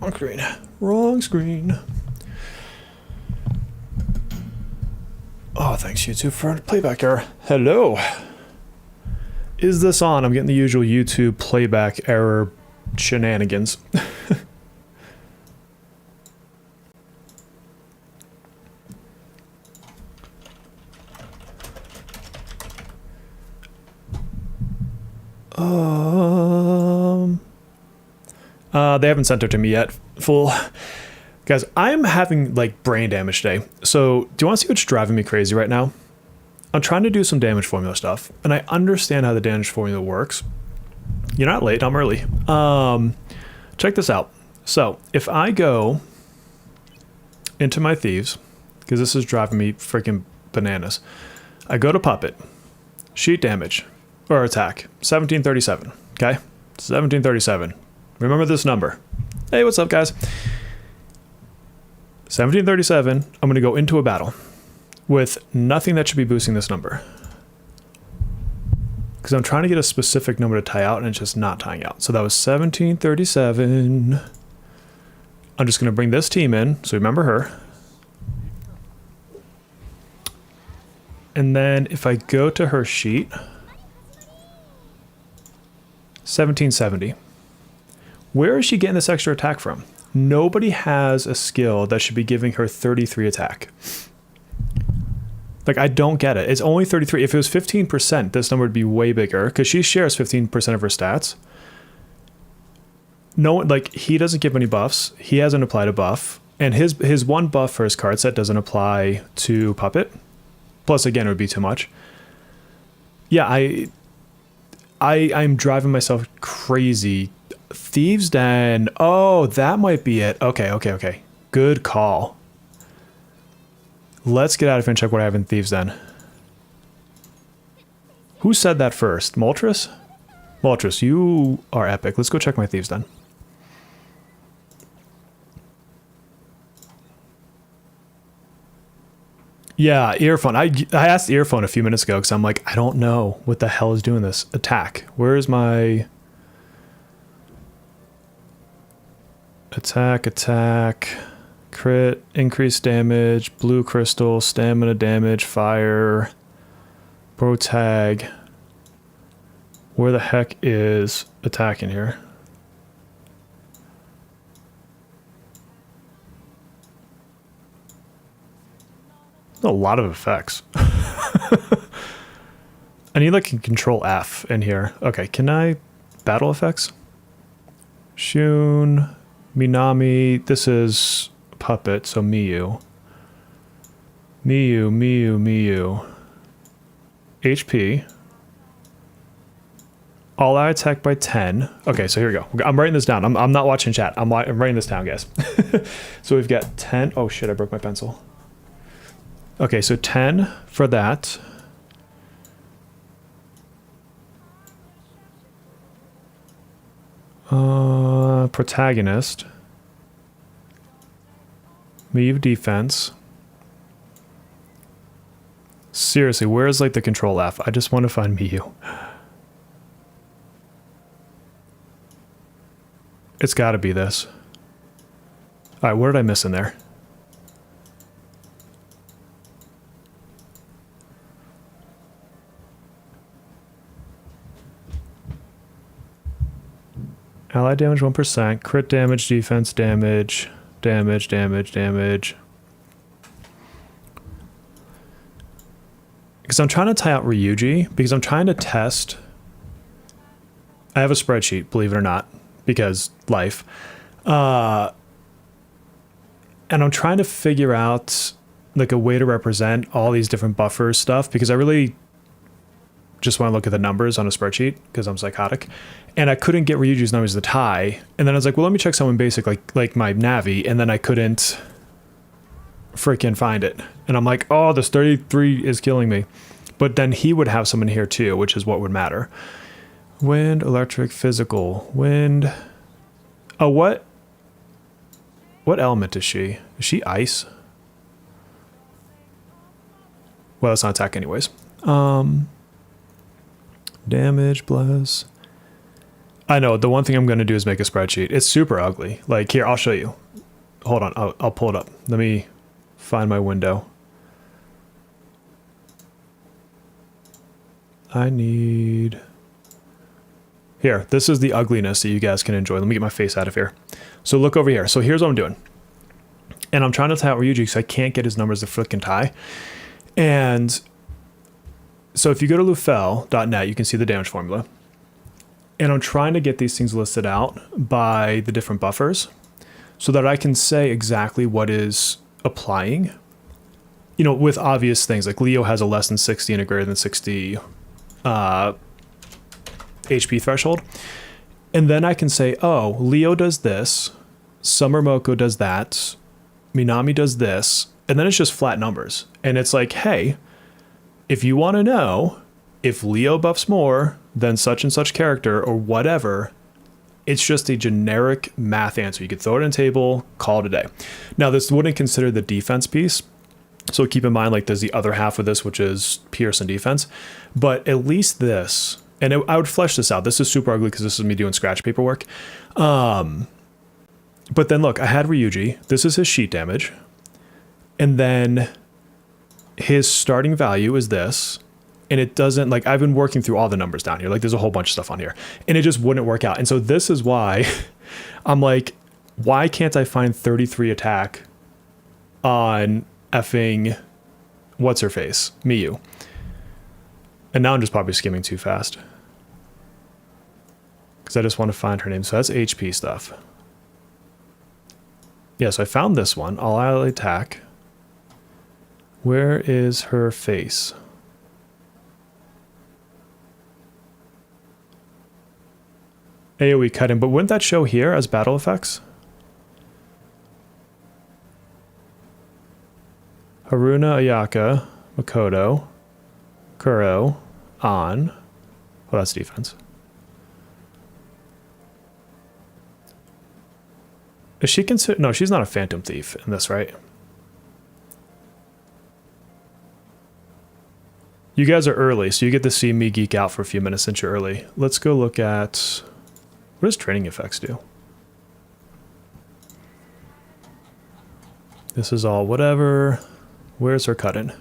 Wrong screen. Wrong screen. Oh, thanks YouTube for playback error. Hello. Is this on? I'm getting the usual YouTube playback error shenanigans. They haven't sent it to me yet. Full. Guys, I'm having like brain damage today. So do you want to see what's driving me crazy right now? I'm trying to do some damage formula stuff, and I understand how the damage formula works. You're not late, I'm early. Check this out. So if I go into my thieves, because this is driving me freaking bananas, I go to puppet, sheet damage, or attack, 1737, okay? 1737. Remember this number. Hey, what's up, guys? 1737, I'm going to go into a battle with nothing that should be boosting this number. Because I'm trying to get a specific number to tie out, and it's just not tying out. So that was 1737. I'm just going to bring this team in, so remember her. And then if I go to her sheet, 1770. Where is she getting this extra attack from? Nobody has a skill that should be giving her 33 attack. Like, I don't get it. It's only 33. If it was 15%, this number would be way bigger, because she shares 15% of her stats. No, like, he doesn't give any buffs. He hasn't applied a buff. And his one buff for his card set doesn't apply to Puppet. Plus, again, it would be too much. Yeah, I'm driving myself crazy. Thieves Den. Oh, that might be it. Okay. Good call. Let's get out of here and check what I have in Thieves Den. Who said that first? Moltres? Moltres, you are epic. Let's go check my Thieves Den. Yeah, earphone. I asked earphone a few minutes ago because I'm like, I don't know what the hell is doing this. Attack. Where is my... Attack, crit, increased damage, blue crystal, stamina damage, fire, pro tag. Where the heck is attack in here? A lot of effects. I need like a control F in here. Okay, can I battle effects? Shun. Minami, this is Puppet, so Miyu. Miyu. HP. All out attack by 10. Okay, so here we go. I'm writing this down. I'm not watching chat. I'm writing this down, guys. So we've got 10. Oh shit, I broke my pencil. Okay, so 10 for that. Protagonist. Miyu defense. Seriously, where's like the control F? I just want to find Miyu. It's got to be this. All right, what did I miss in there? Ally damage 1%, crit damage, defense damage, damage. Because I'm trying to tie out Ryuji, because I'm trying to test. I have a spreadsheet, believe it or not, because life. And I'm trying to figure out like a way to represent all these different buffers stuff, because I really just want to look at the numbers on a spreadsheet because I'm psychotic, and I couldn't get Ryuji's numbers to tie. And then I was like, well, let me check someone basic like my Navi, and then I couldn't freaking find it. And I'm like, oh, this 33 is killing me. But then he would have someone here too, which is what would matter. Wind, electric, physical, wind. Oh, what element is she? Is she ice? Well, it's not attack anyways. Damage, bless. I know. The one thing I'm going to do is make a spreadsheet. It's super ugly. Like, here, I'll show you. Hold on. I'll pull it up. Let me find my window. I need... Here, this is the ugliness that you guys can enjoy. Let me get my face out of here. So look over here. So here's what I'm doing. And I'm trying to tie out Ryuji because I can't get his numbers to frickin' tie. And so if you go to lufel.net, you can see the damage formula. And I'm trying to get these things listed out by the different buffers so that I can say exactly what is applying. You know, with obvious things like Leo has a less than 60 and a greater than 60 HP threshold. And then I can say, oh, Leo does this, Summer Moko does that, Minami does this, and then it's just flat numbers. And it's like, hey, if you want to know if Leo buffs more than such and such character or whatever, it's just a generic math answer. You could throw it in a table, call it a day. Now, this wouldn't consider the defense piece. So keep in mind, like, there's the other half of this, which is Pierce and defense. But at least this, and I would flesh this out. This is super ugly because this is me doing scratch paperwork. But then look, I had Ryuji. This is his sheet damage. And then his starting value is this. And it doesn't, like, I've been working through all the numbers down here. Like, there's a whole bunch of stuff on here. And it just wouldn't work out. And so this is why I'm like, why can't I find 33 attack on effing what's her face, Miyu? And now I'm just probably skimming too fast because I just want to find her name. So that's HP stuff. Yeah, so I found this one. All ally attack. Where is her face? AoE cutting, but wouldn't that show here as battle effects? Haruna, Ayaka, Makoto, Kuro, An. Oh, that's defense. Is she considered? No, she's not a Phantom Thief in this, right? You guys are early, so you get to see me geek out for a few minutes since you're early. Let's go look at... What does training effects do? This is all whatever. Where's her cut-in?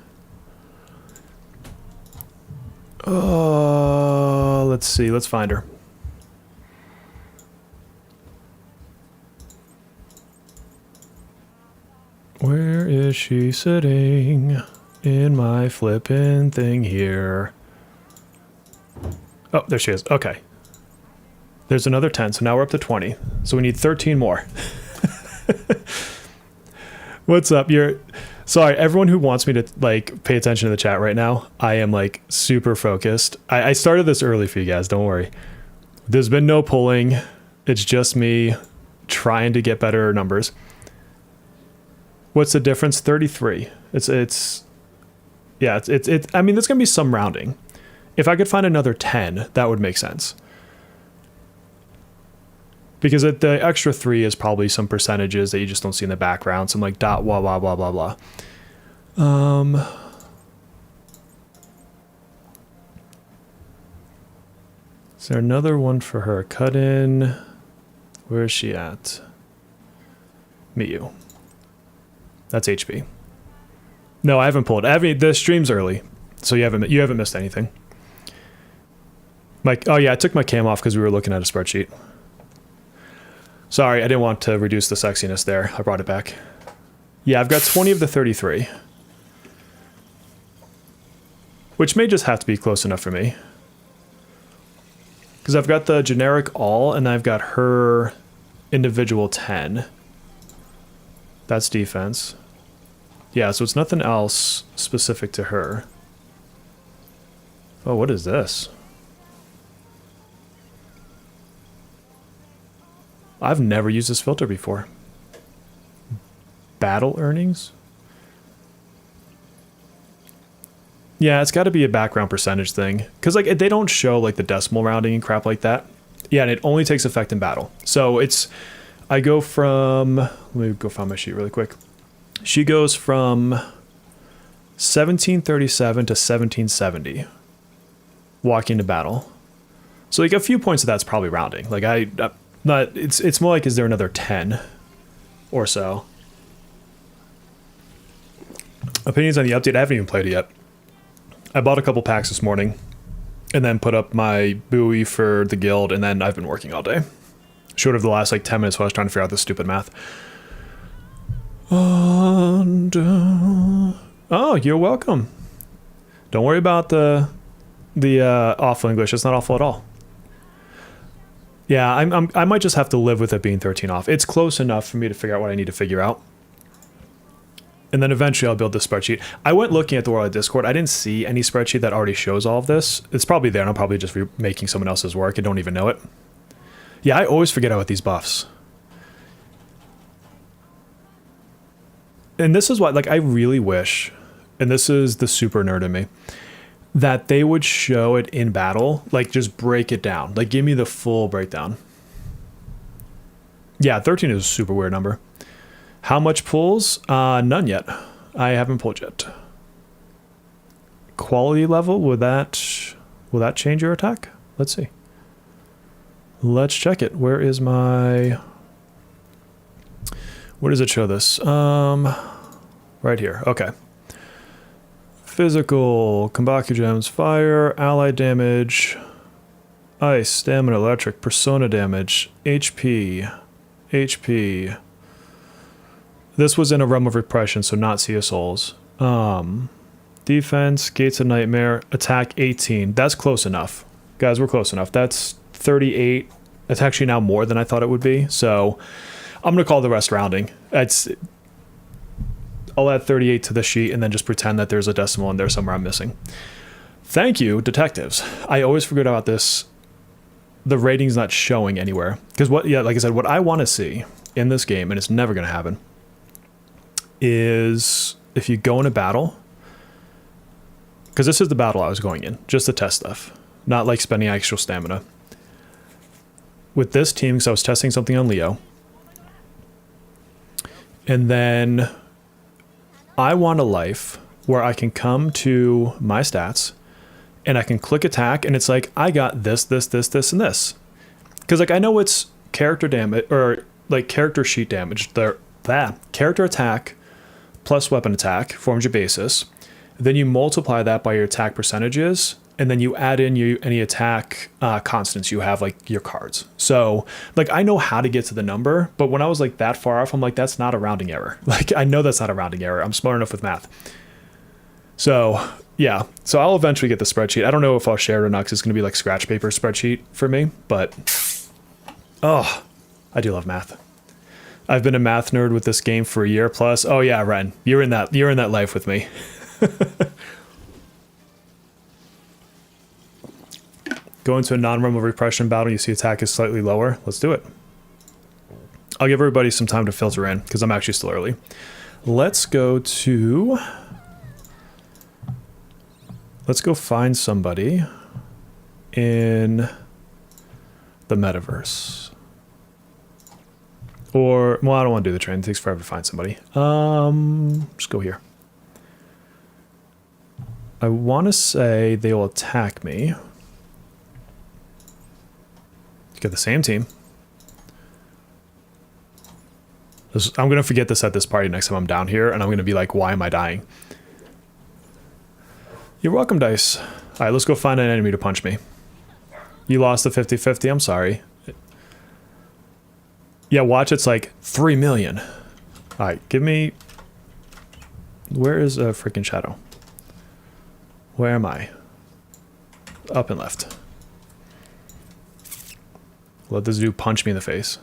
Oh, let's see. Let's find her. Where is she sitting in my flippin' thing here? Oh, there she is. Okay. There's another 10, so now we're up to 20. So we need 13 more. What's up? Sorry, everyone who wants me to, like, pay attention to the chat right now, I am, like, super focused. I started this early for you guys, don't worry. There's been no pulling. It's just me trying to get better numbers. What's the difference? 33. Yeah, I mean, there's going to be some rounding. If I could find another 10, that would make sense. Because the extra 3 is probably some percentages that you just don't see in the background. Some like dot, blah, blah, blah, blah, blah. Is there another one for her? Cut in. Where is she at? Miyu. That's HP. No, I haven't pulled. The stream's early, so you haven't missed anything. Oh yeah, I took my cam off because we were looking at a spreadsheet. Sorry, I didn't want to reduce the sexiness there. I brought it back. Yeah, I've got 20 of the 33. Which may just have to be close enough for me. Because I've got the generic all, and I've got her individual 10. That's defense. Yeah, so it's nothing else specific to her. Oh, what is this? I've never used this filter before. Battle earnings? Yeah, it's got to be a background percentage thing. Because like they don't show like the decimal rounding and crap like that. Yeah, and it only takes effect in battle. So it's... I go from... Let me go find my sheet really quick. She goes from 1737 to 1770. Walking to battle. So like a few points of that's probably rounding. Like not it's more like, is there another 10 or so? Opinions on the update. I haven't even played it yet. I bought a couple packs this morning and then put up my buoy for the guild, and then I've been working all day. Short of the last like 10 minutes while I was trying to figure out this stupid math. And, oh, you're welcome. Don't worry about the awful English. It's not awful at all. Yeah, I might just have to live with it being 13 off. It's close enough for me to figure out what I need to figure out. And then eventually I'll build this spreadsheet. I went looking at the World Discord. I didn't see any spreadsheet that already shows all of this. It's probably there, and I'm probably just making someone else's work. I don't even know it. Yeah, I always forget about these buffs. And this is what, like, I really wish, and this is the super nerd in me, that they would show it in battle, like just break it down. Like give me the full breakdown. Yeah, 13 is a super weird number. How much pulls? None yet. I haven't pulled yet. Quality level, will that change your attack? Let's see. Let's check it. Where does it show this? Right here. Okay. Physical, Kombaku gems, fire, ally damage, ice, stamina, electric, persona damage, HP. This was in a Realm of Repression, so not Sea of Souls. Defense, Gates of Nightmare, attack 18. That's close enough. Guys, we're close enough. That's 38. That's actually now more than I thought it would be. So I'm going to call the rest rounding. I'll add 38 to the sheet and then just pretend that there's a decimal in there somewhere I'm missing. Thank you, detectives. I always forget about this. The rating's not showing anywhere. Because like I said, what I want to see in this game, and it's never going to happen, is if you go in a battle, because this is the battle I was going in, just to test stuff, not like spending actual stamina. With this team, because I was testing something on Leo, and then I want a life where I can come to my stats and I can click attack and it's like, I got this, and this. Because like I know it's character damage or like character sheet damage. That character attack plus weapon attack forms your basis. Then you multiply that by your attack percentages, and then you add in any attack constants you have, like your cards. So like I know how to get to the number, but when I was like that far off, I'm like, that's not a rounding error. Like I know that's not a rounding error. I'm smart enough with math. So yeah, so I'll eventually get the spreadsheet. I don't know if I'll share it or not, because it's going to be like scratch paper spreadsheet for me, but oh, I do love math. I've been a math nerd with this game for a year plus. Oh yeah, Ren, you're in that life with me. Go into a non-realm of repression battle, you see attack is slightly lower. Let's do it. I'll give everybody some time to filter in, because I'm actually still early. Let's go find somebody in the metaverse. Or, well, I don't want to do the train. It takes forever to find somebody. Just go here. I want to say they will attack me. Get the same team. I'm going to forget this at this party next time I'm down here, and I'm going to be like, why am I dying? You're welcome, Dice. All right, let's go find an enemy to punch me. You lost the 50-50. I'm sorry. Yeah, watch. It's like 3 million. All right, give me... Where is a freaking shadow? Where am I? Up and left. Let this dude punch me in the face.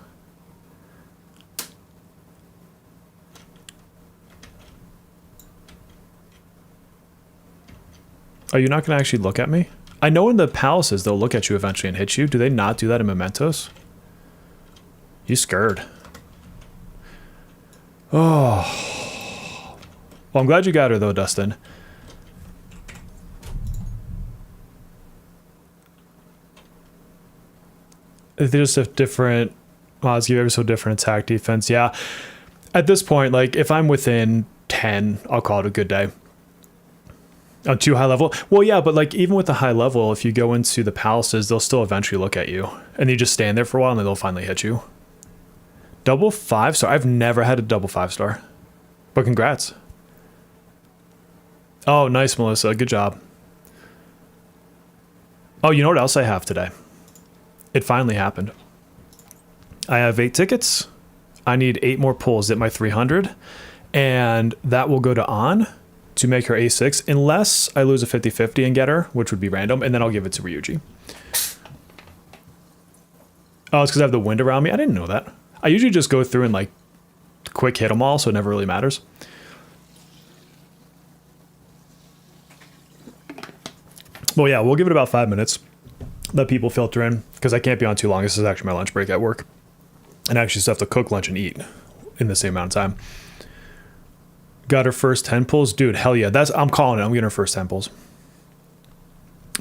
Are you not going to actually look at me? I know in the palaces they'll look at you eventually and hit you. Do they not do that in Mementos? You scared. Oh. Well, I'm glad you got her though, Dustin. They just have different odds, give ever so different attack defense. Yeah. At this point, like if I'm within 10, I'll call it a good day. Oh, too high level? Well, yeah, but like even with the high level, if you go into the palaces, they'll still eventually look at you. And you just stand there for a while and then they'll finally hit you. Double 5-star? I've never had a double 5-star. But congrats. Oh, nice, Melissa. Good job. Oh, you know what else I have today? It finally happened. I have 8 tickets. I need 8 more pulls at my 300. And that will go to On to make her A6, unless I lose a 50-50 and get her, which would be random, and then I'll give it to Ryuji. Oh, it's because I have the wind around me? I didn't know that. I usually just go through and like quick hit them all, so it never really matters. Well, yeah, we'll give it about 5 minutes. Let people filter in, because I can't be on too long. This is actually my lunch break at work. And I actually still have to cook lunch and eat in the same amount of time. Got her first 10 pulls. Dude, hell yeah. I'm calling it. I'm getting her first 10 pulls.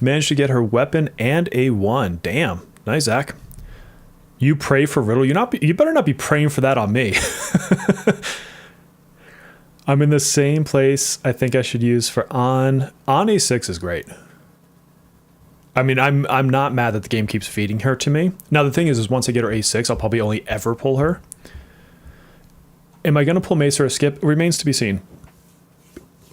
Managed to get her weapon and a 1. Damn. Nice, Zach. You pray for Riddle. You better not be praying for that on me. I'm in the same place I think I should use for On. On A6 is great. I mean, I'm not mad that the game keeps feeding her to me. Now, the thing is once I get her A6, I'll probably only ever pull her. Am I going to pull Mace or a skip? It remains to be seen.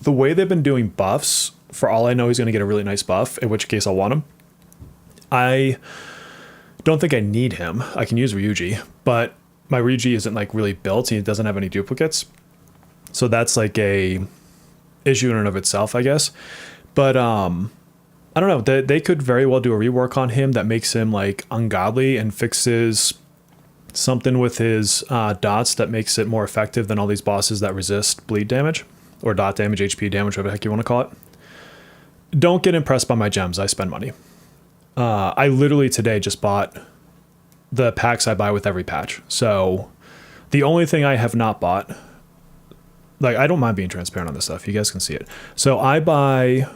The way they've been doing buffs, for all I know, he's going to get a really nice buff, in which case I'll want him. I don't think I need him. I can use Ryuji, but my Ryuji isn't like really built. He doesn't have any duplicates. So that's like a issue in and of itself, I guess. But I don't know. They could very well do a rework on him that makes him like ungodly and fixes something with his dots that makes it more effective than all these bosses that resist bleed damage or dot damage, HP damage, whatever the heck you want to call it. Don't get impressed by my gems. I spend money. I literally today just bought the packs I buy with every patch. So the only thing I have not bought, like I don't mind being transparent on this stuff. You guys can see it. So I buy,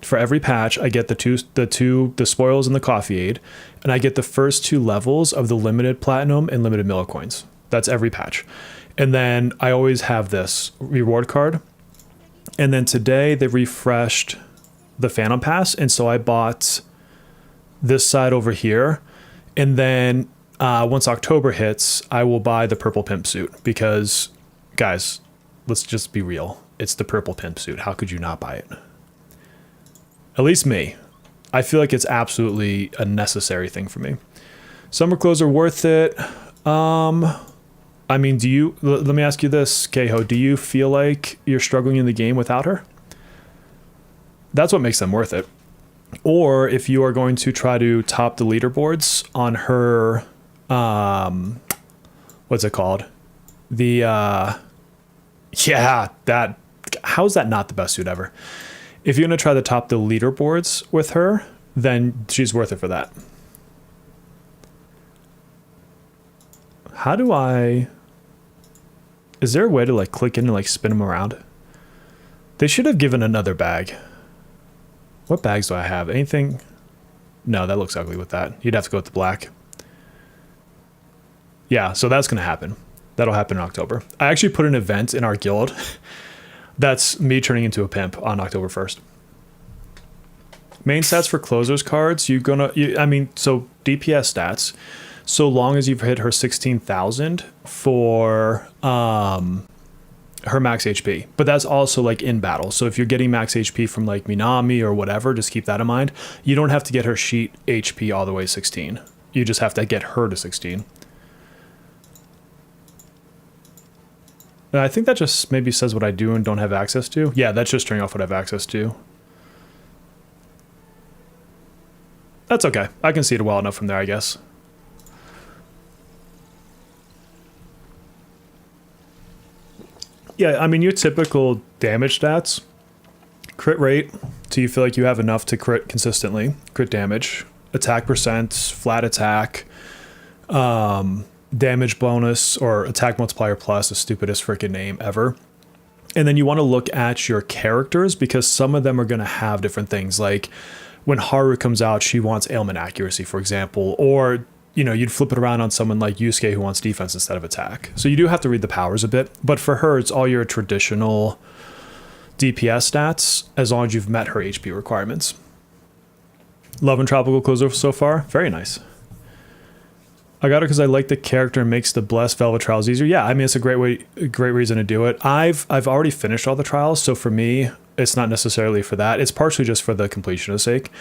for every patch, I get the spoils and the coffee aid, and I get the first 2 levels of the limited platinum and limited miller coins. That's every patch. And then I always have this reward card. And then today they refreshed the Phantom Pass, and so I bought this side over here. And then once October hits, I will buy the purple pimp suit because, guys, let's just be real. It's the purple pimp suit. How could you not buy it? At least me. I feel like it's absolutely a necessary thing for me. Summer clothes are worth it. I mean, let me ask you this, Keho. Do you feel like you're struggling in the game without her? That's what makes them worth it. Or if you are going to try to top the leaderboards on her, what's it called? How's that not the best suit ever? If you're going to try to top the leaderboards with her, then she's worth it for that. Is there a way to like click in and like spin them around? They should have given another bag. What bags do I have? Anything? No, that looks ugly with that. You'd have to go with the black. Yeah, so that's going to happen. That'll happen in October. I actually put an event in our guild. That's me turning into a pimp on October 1st. Main stats for closers cards. So DPS stats. So long as you've hit her 16,000 for her max HP. But that's also like in battle. So if you're getting max HP from like Minami or whatever, just keep that in mind. You don't have to get her sheet HP all the way 16. You just have to get her to 16. I think that just maybe says what I do and don't have access to. Yeah, that's just turning off what I have access to. That's okay. I can see it well enough from there, I guess. Yeah, I mean, your typical damage stats. Crit rate, so you feel like you have enough to crit consistently. Crit damage. Attack percent, flat attack. Damage bonus or attack multiplier plus, the stupidest freaking name ever. And then you want to look at your characters because some of them are going to have different things. Like when Haru comes out, she wants ailment accuracy, for example, or you'd flip it around on someone like Yusuke who wants defense instead of attack. So you do have to read the powers a bit, but for her, it's all your traditional DPS stats as long as you've met her HP requirements. Loving Tropical Closer so far. Very nice. I got it because I like the character and makes the blessed Velvet trials easier. Yeah, I mean, it's a great reason to do it. I've already finished all the trials, so for me, it's not necessarily for that. It's partially just for the completion's sake.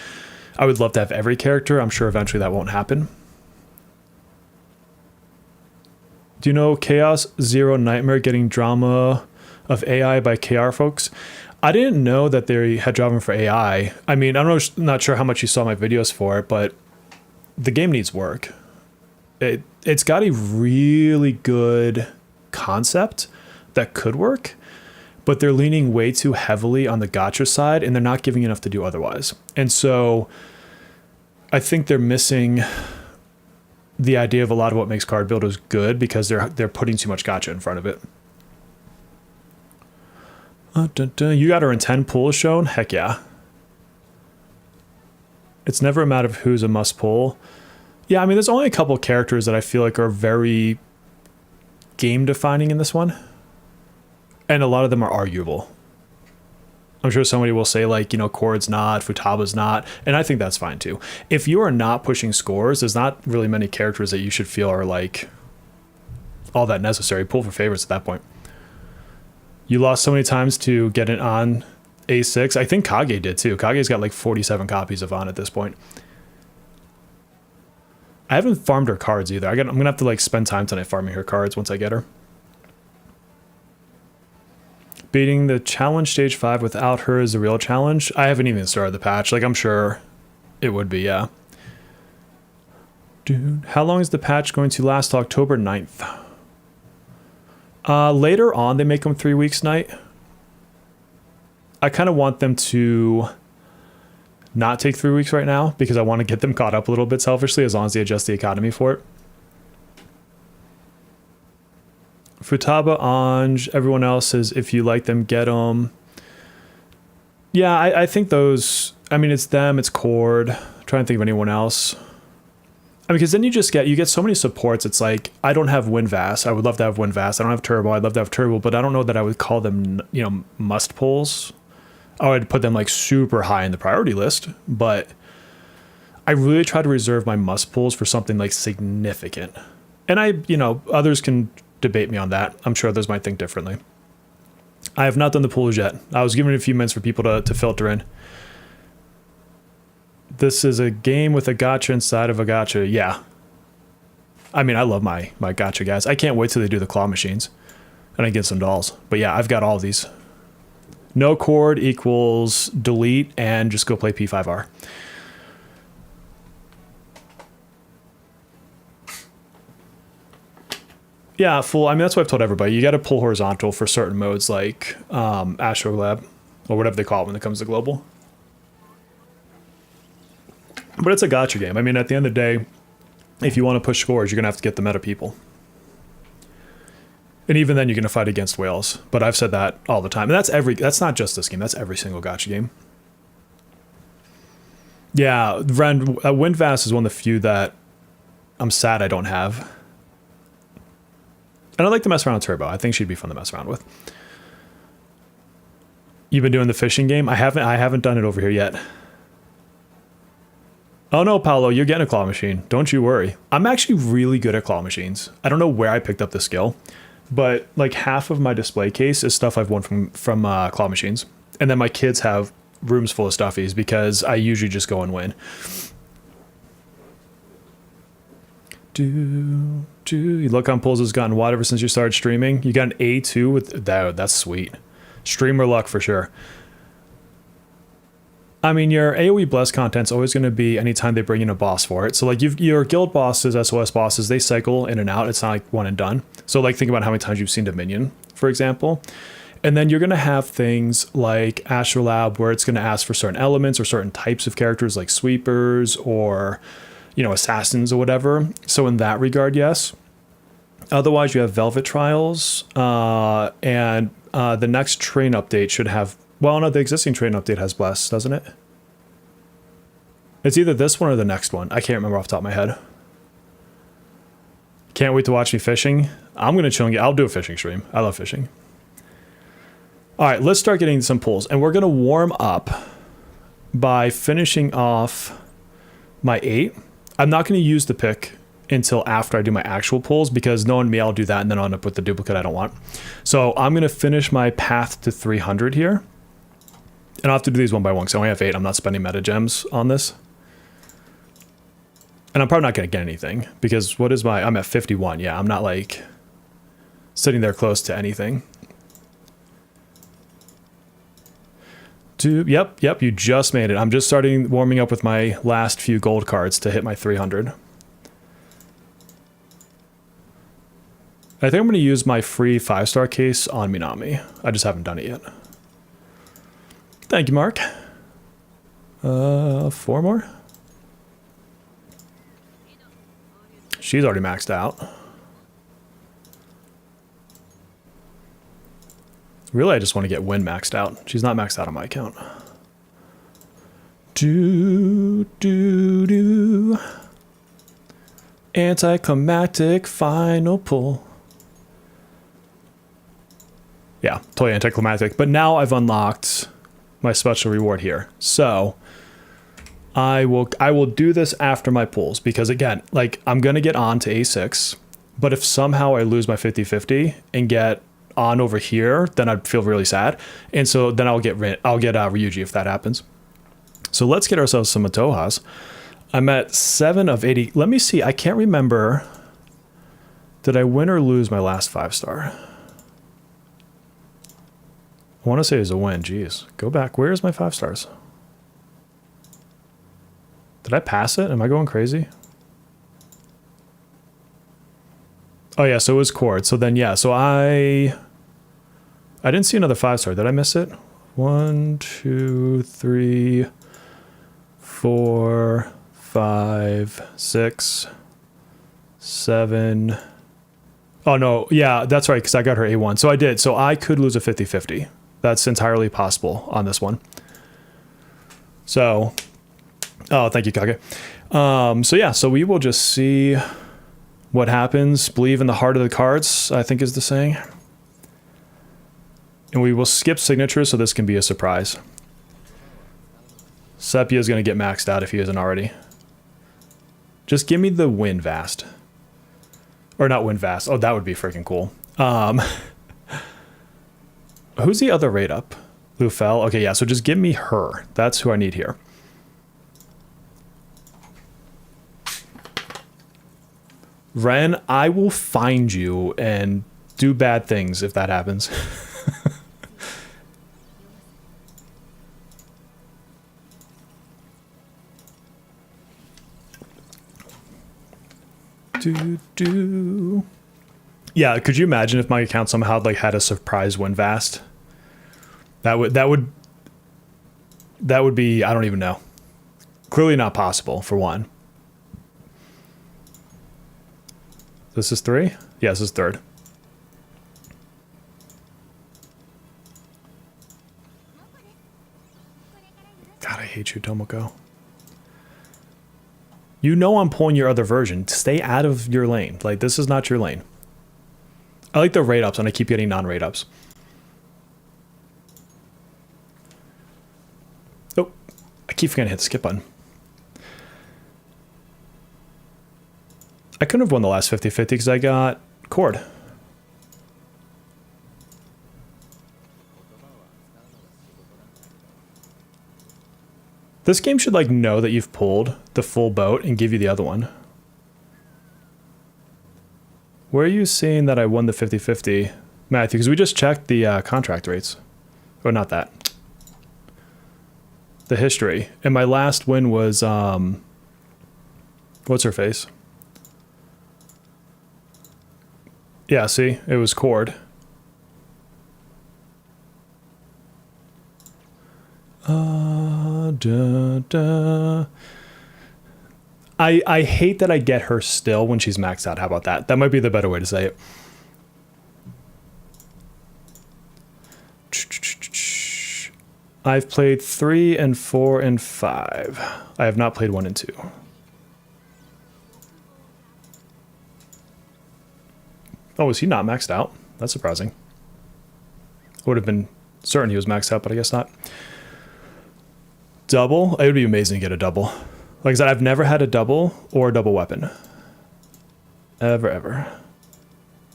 I would love to have every character. I'm sure eventually that won't happen. Do you know Chaos Zero Nightmare getting drama of AI by KR folks? I didn't know that they had drama for AI. I mean, I'm not sure how much you saw my videos for it, but the game needs work. It's got a really good concept that could work, but they're leaning way too heavily on the gacha side and they're not giving enough to do otherwise. And so I think they're missing the idea of a lot of what makes card builders good because they're putting too much gacha in front of it. You got her in 10 pulls shown? Heck yeah. It's never a matter of who's a must pull. Yeah, I mean, there's only a couple characters that I feel like are very game defining in this one. And a lot of them are arguable. I'm sure somebody will say like, Chord's not, Futaba's not, and I think that's fine too. If you are not pushing scores, there's not really many characters that you should feel are like all that necessary. Pull for favorites at that point. You lost so many times to get it on A6. I think Kage did too. Kage's got like 47 copies of On at this point. I haven't farmed her cards either. I'm going to have to like spend time tonight farming her cards once I get her. Beating the challenge stage 5 without her is the real challenge. I haven't even started the patch. Like, I'm sure it would be, yeah. Dude, how long is the patch going to last? October 9th. Later on, they make them 3 weeks night. I kind of want them to not take 3 weeks right now because I want to get them caught up a little bit selfishly as long as they adjust the economy for it. Futaba, Anj, everyone else says if you like them, get them. Yeah, I think those, I mean, it's them, it's Cord. I'm trying to think of anyone else. I mean, because then you get so many supports. It's like, I don't have Winvast. I would love to have Winvast. I don't have Turbo. I'd love to have Turbo, but I don't know that I would call them, must pulls. I would put them like super high in the priority list, but I really try to reserve my must pulls for something like significant. And others can debate me on that. I'm sure others might think differently. I have not done the pulls yet. I was giving it a few minutes for people to filter in. This is a game with a gacha inside of a gacha. Yeah. I mean, I love my gacha guys. I can't wait till they do the claw machines and I get some dolls. But yeah, I've got all of these. No Cord equals delete and just go play P5R. Yeah, full. I mean, that's what I've told everybody. You got to pull horizontal for certain modes like Astrolab or whatever they call it when it comes to global. But it's a gacha game. I mean, at the end of the day, if you want to push scores, you're going to have to get the meta people. And even then, you're going to fight against whales. But I've said that all the time. And that's not just this game. That's every single gacha game. Yeah, Winvast is one of the few that I'm sad I don't have. And I'd like to mess around with Turbo. I think she'd be fun to mess around with. You've been doing the fishing game? I haven't done it over here yet. Oh no, Paolo, you're getting a claw machine. Don't you worry. I'm actually really good at claw machines. I don't know where I picked up the skill, but like half of my display case is stuff I've won from claw machines. And then my kids have rooms full of stuffies because I usually just go and win. Your luck on pulls has gotten wide ever since you started streaming. You got an A2 with that. That's sweet. Streamer luck for sure. I mean, your AoE bless content's always going to be anytime they bring in a boss for it. So like your guild bosses, SOS bosses, they cycle in and out. It's not like one and done. So like think about how many times you've seen Dominion, for example. And then you're going to have things like Astrolab where it's going to ask for certain elements or certain types of characters like sweepers or, assassins or whatever. So in that regard, yes. Otherwise, you have Velvet Trials and the next train update should have... Well, no, the existing train update has Bless, doesn't it? It's either this one or the next one. I can't remember off the top of my head. Can't wait to watch me fishing. I'm going to chill and I'll do a fishing stream. I love fishing. All right, let's start getting some pulls. And we're going to warm up by finishing off my 8. I'm not going to use the pick until after I do my actual pulls, because knowing me, I'll do that and then I'll end up with the duplicate I don't want. So I'm going to finish my path to 300 here. And I'll have to do these one by one because I only have 8. I'm not spending meta gems on this. And I'm probably not going to get anything because what is I'm at 51. Yeah, I'm not like sitting there close to anything. Yep, you just made it. I'm just warming up with my last few gold cards to hit my 300. I think I'm going to use my free 5-star case on Minami. I just haven't done it yet. Thank you, Mark. 4 more? She's already maxed out. Really, I just want to get Win maxed out. She's not maxed out on my account. Anticlimactic final pull. Yeah, totally anticlimactic. But now I've unlocked my special reward here. So I will do this after my pulls because again, like I'm going to get on to A6, but if somehow I lose my 50-50 and get on over here, then I'd feel really sad. And so then I'll get Ryuji if that happens. So let's get ourselves some Motohas. I'm at 7 of 80. Let me see. I can't remember. Did I win or lose my last 5-star? I want to say it was a win. Jeez. Go back. Where's my 5 stars? Did I pass it? Am I going crazy? Oh yeah, so it was Cord. So then yeah, so I didn't see another 5-star. Did I miss it? 1, 2, 3, 4, 5, 6, 7. Oh no, yeah, that's right, because I got her A1. So I did. So I could lose a 50-50. That's entirely possible on this one. So, oh, thank you, Kage. So yeah, so we will just see what happens. Believe in the heart of the cards, I think is the saying. And we will skip signatures so this can be a surprise. Sepia is going to get maxed out if he isn't already. Just give me the Win Vast. Or not Win Vast. Oh, that would be freaking cool. Who's the other rate up? Lufel? Okay, yeah, so just give me her. That's who I need here. Ren, I will find you and do bad things if that happens. Yeah, could you imagine if my account somehow like had a surprise Win Vast? That would be, I don't even know. Clearly not possible for one. This is 3? Yeah, this is 3rd. God, I hate you, Tomoko. You know I'm pulling your other version. Stay out of your lane. Like, this is not your lane. I like the rate ups, and I keep getting non-rate ups. Oh, I keep forgetting to hit the skip button. I couldn't have won the last 50-50 because I got Cord. This game should like know that you've pulled the full boat and give you the other one. Where are you seeing that I won the 50-50, Matthew? Because we just checked the contract rates. Or not that. The history. And my last win was, what's her face? Yeah, see? It was Cord. I hate that I get her still when she's maxed out. How about that? That might be the better way to say it. I've played 3 and 4 and 5. I have not played 1 and 2. Oh, is he not maxed out? That's surprising. Would have been Certain he was maxed out, but I guess not. Double? It would be amazing to get a double. Like I said, I've never had a double or a double weapon. Ever.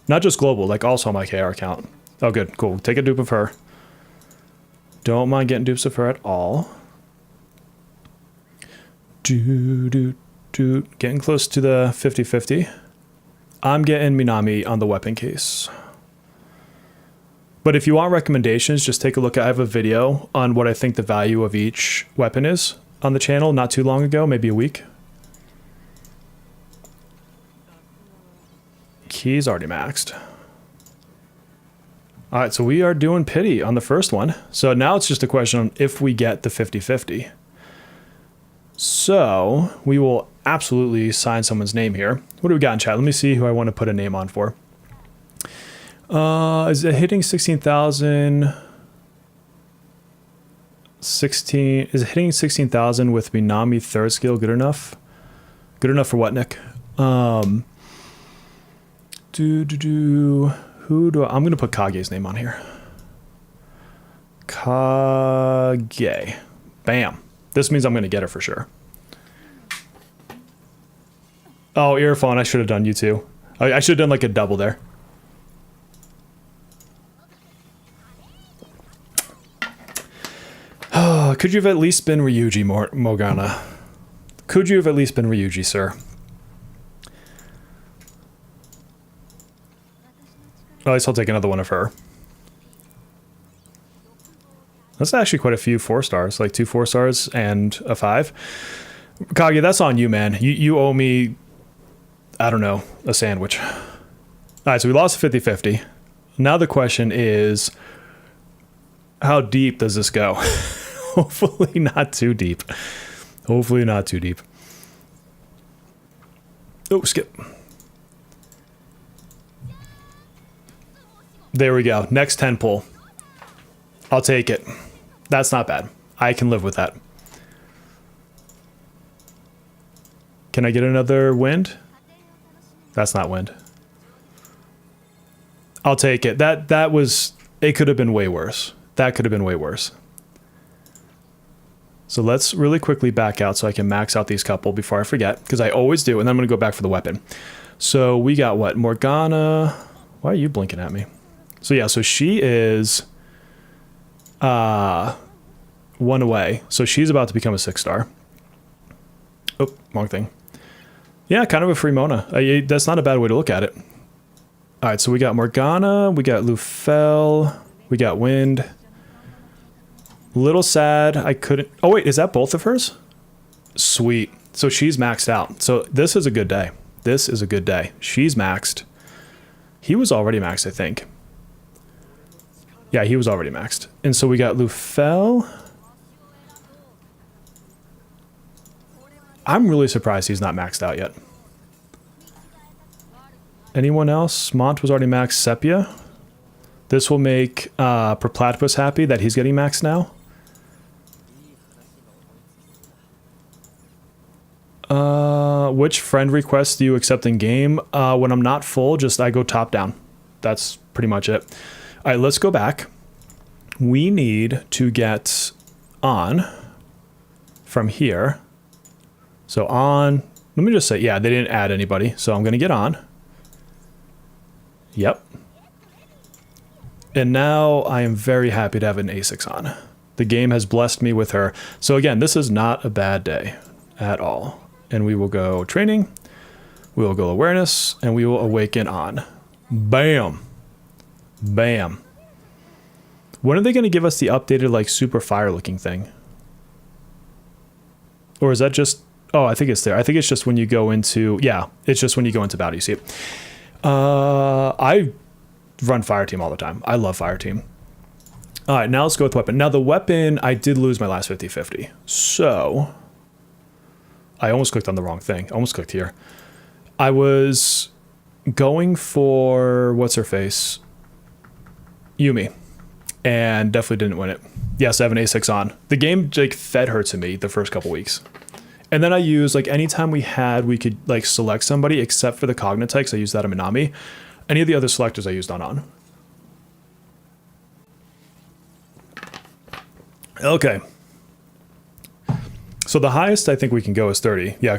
Not just global, like also on my KR account. Oh, good. Cool. Take a dupe of her. Don't mind getting dupes of her at all. Getting close to the 50-50. I'm getting Minami on the weapon case. But if you want recommendations, just take a look. I have a video on what I think the value of each weapon is on the channel not too long ago, maybe a week. Key's already maxed. All right, so we are doing pity on the first one. So now it's just a question on if we get the 50-50. So we will absolutely sign someone's name here. What do we got in chat? Let me see who I want to put a name on for. Is it hitting 16,000? 16 is it hitting 16,000 with Minami third skill good enough? Good enough for what, Nick? Who do I'm gonna put Kage's name on here. Kage. Bam. This means I'm gonna get her for sure. Oh, earphone. I should have done you too. I should have done like a double there. Oh, could you have at least been Ryuji, Morgana? Could you have at least been Ryuji, sir? At least I'll take another one of her. That's actually quite a few 4 stars, like 2 4 stars and a 5. Kage, that's on you, man. You owe me, I don't know, a sandwich. All right, so we lost 50-50. Now the question is, how deep does this go? Hopefully not too deep. Hopefully not too deep. Oh, skip. There we go. Next 10 pull. I'll take it. That's not bad. I can live with that. Can I get another wind? That's not wind. I'll take it. That was... It could have been way worse. That could have been way worse. So let's really quickly back out so I can max out these couple before I forget, because I always do, and then I'm going to go back for the weapon. So we got what? Morgana. Why are you blinking at me? So yeah, so she is 1 away. So she's about to become a 6-star. Oh, wrong thing. Yeah, kind of a free Mona. That's not a bad way to look at it. All right, so we got Morgana, we got Lufel, we got Wind. Little sad I couldn't... Oh, wait, is that both of hers? Sweet. So she's maxed out. So this is a good day. This is a good day. She's maxed. He was already maxed, I think. Yeah, he was already maxed. And so we got Lufel. I'm really surprised he's not maxed out yet. Anyone else? Mont was already maxed. Sepia. This will make Perplatypus happy that he's getting maxed now. Which friend requests do you accept in game? When I'm not full, just I go top down. That's pretty much it. All right, let's go back. We need to get on from here. So on, let me just say, yeah, they didn't add anybody. So I'm going to get on. Yep. And now I am very happy to have an A6 on. The game has blessed me with her. So again, this is not a bad day at all. And we will go training. We will go awareness. And we will awaken on. Bam. Bam. When are they going to give us the updated, like, super fire looking thing? Or is that just... Oh, I think it's there. I think it's just when you go into... Yeah, it's just when you go into battle, you see it. I run fire team all the time. I love fire team. All right, now let's go with weapon. Now, the weapon, I did lose my last 50-50. So... I almost clicked on the wrong thing. I almost clicked here. I was going for... What's her face? Yumi. And definitely didn't win it. Yes, I have an A6 on. The game like fed her to me the first couple weeks. And then I used, like, anytime we could, like, select somebody, except for the Cognitex, I used that on Minami. Any of the other selectors I used on. Okay. So the highest I think we can go is 30. Yeah,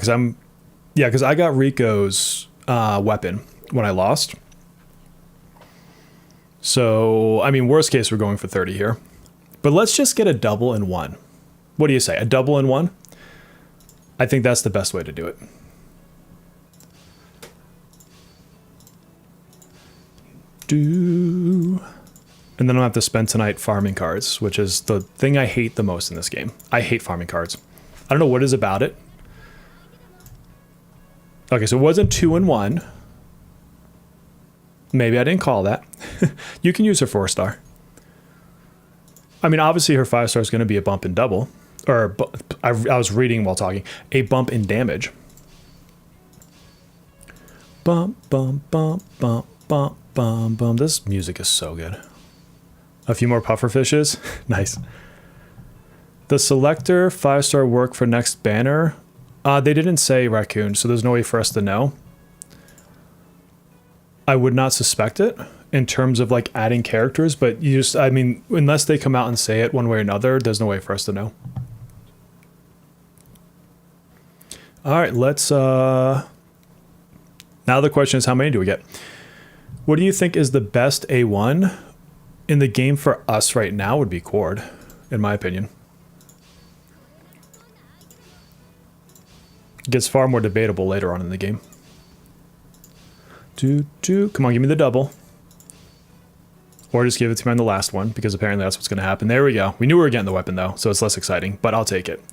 because I got Rico's weapon when I lost. So, I mean, worst case, we're going for 30 here. But let's just get a double in one. What do you say? A double in one? I think that's the best way to do it. And then I'll have to spend tonight farming cards, which is the thing I hate the most in this game. I hate farming cards. I don't know what is about it. Okay, so it wasn't 2 in 1. Maybe I didn't call that. You can use her 4-star. I mean, obviously her 5-star is going to be a bump in double. Or I was reading while talking. A bump in damage. Bump, bump, bump, bump, bump, bump, bump. This music is so good. A few more puffer fishes. Nice. The selector 5-star work for next banner. They didn't say raccoon, so there's no way for us to know. I would not suspect it in terms of like adding characters, but you just, I mean, unless they come out and say it one way or another, there's no way for us to know. All right, let's, now the question is how many do we get? What do you think is the best A1 in the game for us right now would be Cord, in my opinion. It gets far more debatable later on in the game. Come on, give me the double. Or just give it to me on the last one, because apparently that's what's going to happen. There we go. We knew we were getting the weapon, though, so it's less exciting, but I'll take it.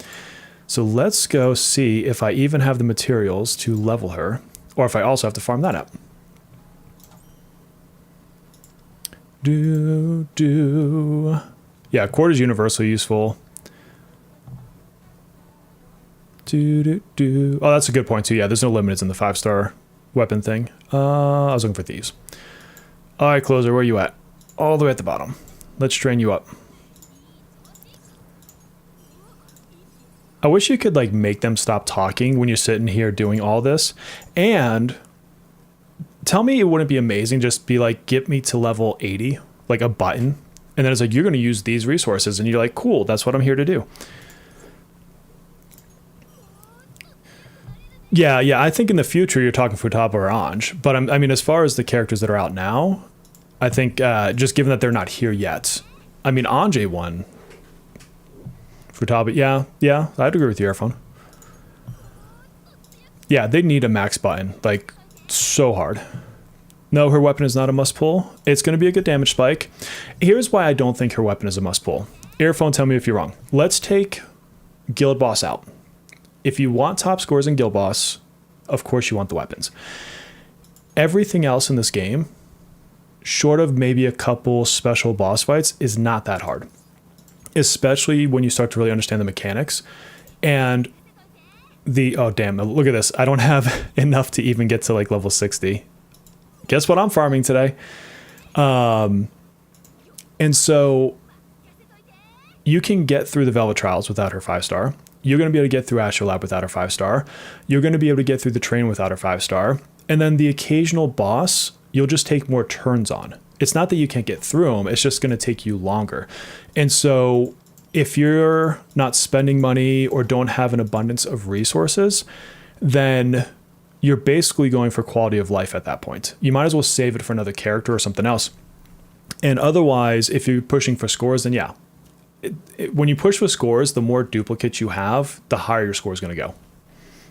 So let's go see if I even have the materials to level her, or if I also have to farm that up. Yeah, Cord is universally useful. Oh, that's a good point, too. Yeah, there's no limits in the 5-star weapon thing. I was looking for thieves. All right, closer, where are you at? All the way at the bottom. Let's train you up. I wish you could like make them stop talking when you're sitting here doing all this. And tell me it wouldn't be amazing just be like, get me to level 80, like a button. And then it's like, you're going to use these resources. And you're like, cool, that's what I'm here to do. Yeah, I think in the future you're talking Futaba or Anj. But I mean, as far as the characters that are out now, I think just given that they're not here yet. I mean, Anj A1. Futaba, yeah, I'd agree with you, Airphone. Yeah, they need a max button, like, so hard. No, her weapon is not a must pull. It's going to be a good damage spike. Here's why I don't think her weapon is a must pull. Airphone, tell me if you're wrong. Let's take Guild Boss out. If you want top scores in Guild Boss, of course you want the weapons. Everything else in this game, short of maybe a couple special boss fights, is not that hard. Especially when you start to really understand the mechanics. And oh damn, look at this. I don't have enough to even get to like level 60. Guess what I'm farming today? And so you can get through the Velvet Trials without her 5-star. You're going to be able to get through Astrolab without her 5-star. You're going to be able to get through the train without her 5-star. And then the occasional boss, you'll just take more turns on. It's not that you can't get through them, it's just going to take you longer. And so if you're not spending money or don't have an abundance of resources, then you're basically going for quality of life at that point. You might as well save it for another character or something else. And otherwise, if you're pushing for scores, then yeah. When you push for scores, the more duplicates you have, the higher your score is going to go.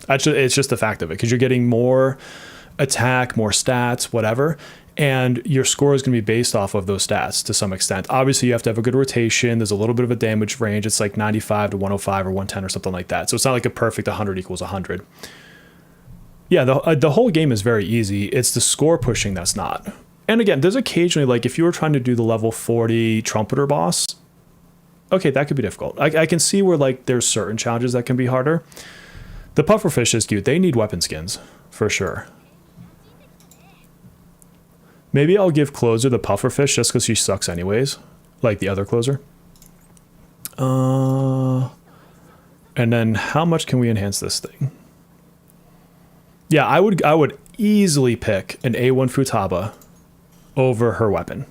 Actually, it's just the fact of it, because you're getting more attack, more stats, whatever, and your score is going to be based off of those stats to some extent. Obviously, you have to have a good rotation. There's a little bit of a damage range. It's like 95 to 105 or 110 or something like that. So it's not like a perfect 100 equals 100. Yeah, the whole game is very easy. It's the score pushing that's not. And again, there's occasionally, like if you were trying to do the level 40 trumpeter boss, okay, that could be difficult. I can see where like there's certain challenges that can be harder. The pufferfish is cute. They need weapon skins for sure. Maybe I'll give closer the pufferfish just because she sucks anyways, like the other closer. And then how much can we enhance this thing? Yeah, I would easily pick an A1 Futaba over her weapon.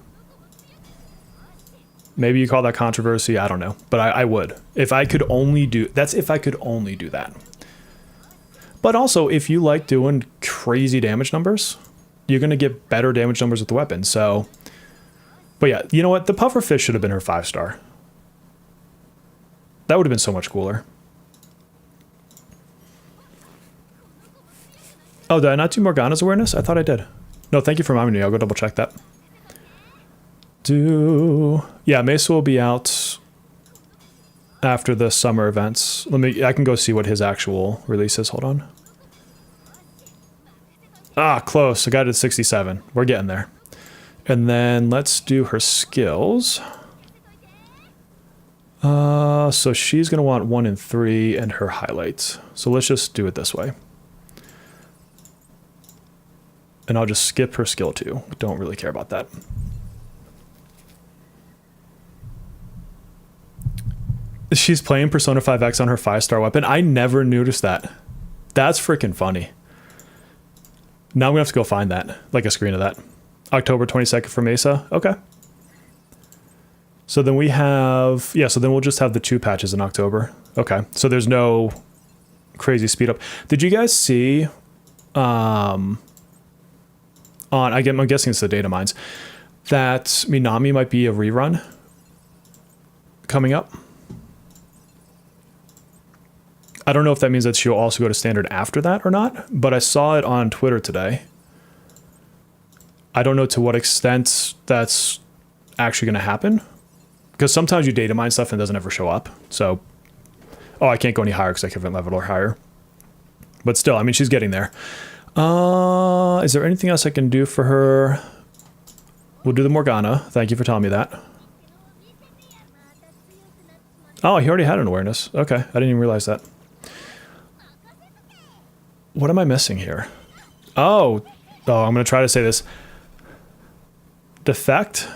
Maybe you call that controversy. I don't know. But I would. If I could only do... That's if I could only do that. But also, if you like doing crazy damage numbers, you're going to get better damage numbers with the weapon. So... But yeah, you know what? The pufferfish should have been her 5-star. That would have been so much cooler. Oh, did I not do Morgana's awareness? I thought I did. No, thank you for reminding me. I'll go double check that. Yeah, Mesa will be out after the summer events. I can go see what his actual release is. Hold on. Ah, close. I got it at 67. We're getting there. And then let's do her skills. So she's going to want 1 and 3 and her highlights. So let's just do it this way. And I'll just skip her skill 2. Don't really care about that. She's playing Persona 5X on her 5-star weapon. I never noticed that. That's freaking funny. Now I'm going to have to go find that. Like a screen of that. October 22nd for Mesa. Okay. So then we have... Yeah, so then we'll just have the 2 patches in October. Okay. So there's no crazy speed up. Did you guys see... I'm guessing it's the data mines, that Minami might be a rerun coming up. I don't know if that means that she'll also go to standard after that or not, but I saw it on Twitter today. I don't know to what extent that's actually going to happen, because sometimes you data mine stuff and it doesn't ever show up. So, oh, I can't go any higher because I haven't leveled her higher. But still, I mean, she's getting there. Is there anything else I can do for her? We'll do the Morgana. Thank you for telling me that. Oh, he already had an awareness. Okay, I didn't even realize that. What am I missing here? I'm going to try to say this. Defect?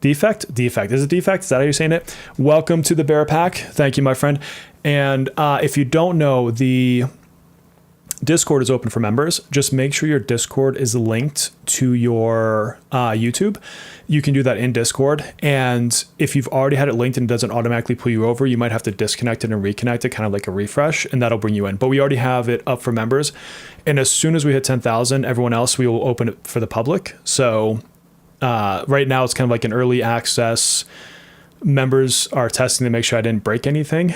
Defect? Defect. Is it defect? Is that how you're saying it? Welcome to the Bear Pack. Thank you, my friend. And if you don't know, the Discord is open for members. Just make sure your Discord is linked to your YouTube. You can do that in Discord. And if you've already had it linked and it doesn't automatically pull you over, you might have to disconnect it and reconnect it, kind of like a refresh, and that'll bring you in. But we already have it up for members. And as soon as we hit 10,000, everyone else, we will open it for the public. So right now it's kind of like an early access. Members are testing to make sure I didn't break anything.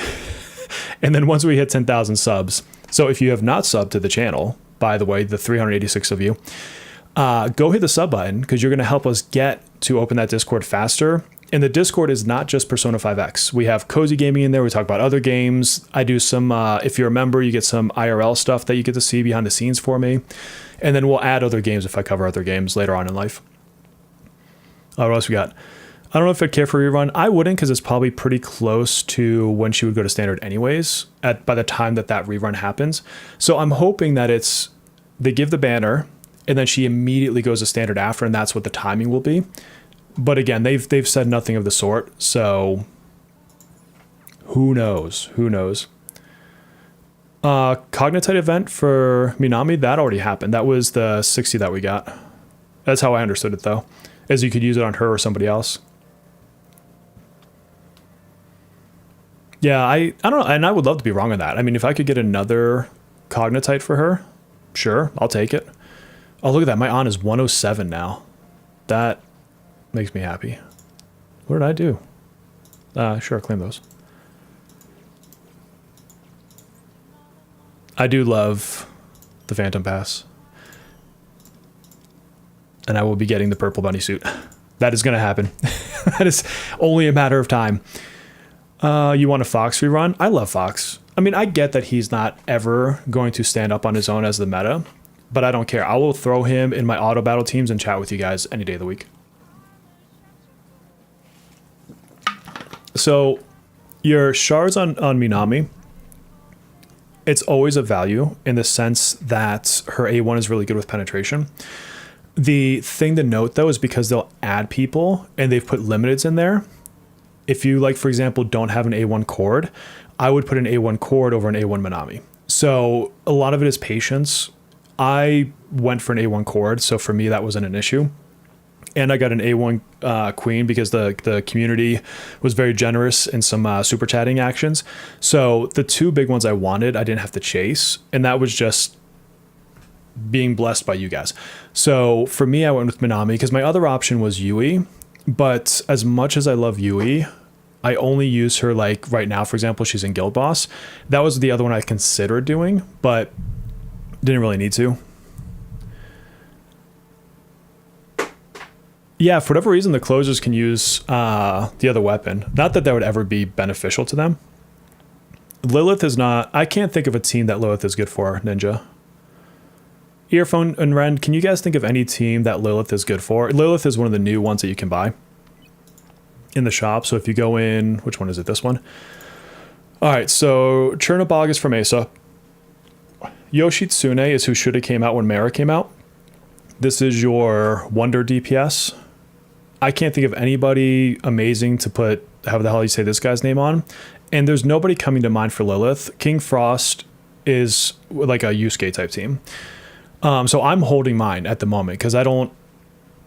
And then once we hit 10,000 subs, so if you have not subbed to the channel, by the way, the 386 of you, go hit the sub button, because you're going to help us get to open that Discord faster. And the Discord is not just Persona 5X. We have Cozy Gaming in there. We talk about other games. I do some, if you're a member, you get some IRL stuff that you get to see behind the scenes for me. And then we'll add other games if I cover other games later on in life. What else we got? I don't know if I'd care for a rerun. I wouldn't, because it's probably pretty close to when she would go to standard anyways, by the time that rerun happens. So I'm hoping that they give the banner and then she immediately goes to standard after, and that's what the timing will be. But again, they've said nothing of the sort, so who knows? Who knows? Cognitite event for Minami, that already happened. That was the 60 that we got. That's how I understood it, though, as you could use it on her or somebody else. Yeah, I don't know, and I would love to be wrong on that. I mean, if I could get another Cognitite for her, sure, I'll take it. Oh, look at that. My on is 107 now. That makes me happy. What did I do? Sure, claim those. I do love the Phantom Pass. And I will be getting the purple bunny suit. That is going to happen. That is only a matter of time. You want a Fox rerun? I love Fox. I mean, I get that he's not ever going to stand up on his own as the meta, but I don't care. I will throw him in my auto battle teams and chat with you guys any day of the week. So your shards on Minami, it's always a value in the sense that her A1 is really good with penetration. The thing to note, though, is because they'll add people and they've put limiteds in there. If you, like, for example, don't have an A1 cord, I would put an A1 cord over an A1 Minami. So a lot of it is patience. I went for an A1 cord, so for me, that wasn't an issue. And I got an A1 queen because the community was very generous in some super chatting actions. So the two big ones I wanted, I didn't have to chase. And that was just being blessed by you guys. So for me, I went with Minami because my other option was Yui. But as much as I love Yui, I only use her like right now. For example, she's in Guild Boss. That was the other one I considered doing, but didn't really need to. Yeah, for whatever reason, the closers can use the other weapon. Not that would ever be beneficial to them. Lilith is not... I can't think of a team that Lilith is good for, Ninja. Earphone and Ren, can you guys think of any team that Lilith is good for? Lilith is one of the new ones that you can buy in the shop. So if you go in... Which one is it? This one? All right, so Chernobog is from Asa. Yoshitsune is who should have came out when Mara came out. This is your Wonder DPS. I can't think of anybody amazing to put, how the hell you say this guy's name on. And there's nobody coming to mind for Lilith. King Frost is like a Yusuke type team. So I'm holding mine at the moment because I don't,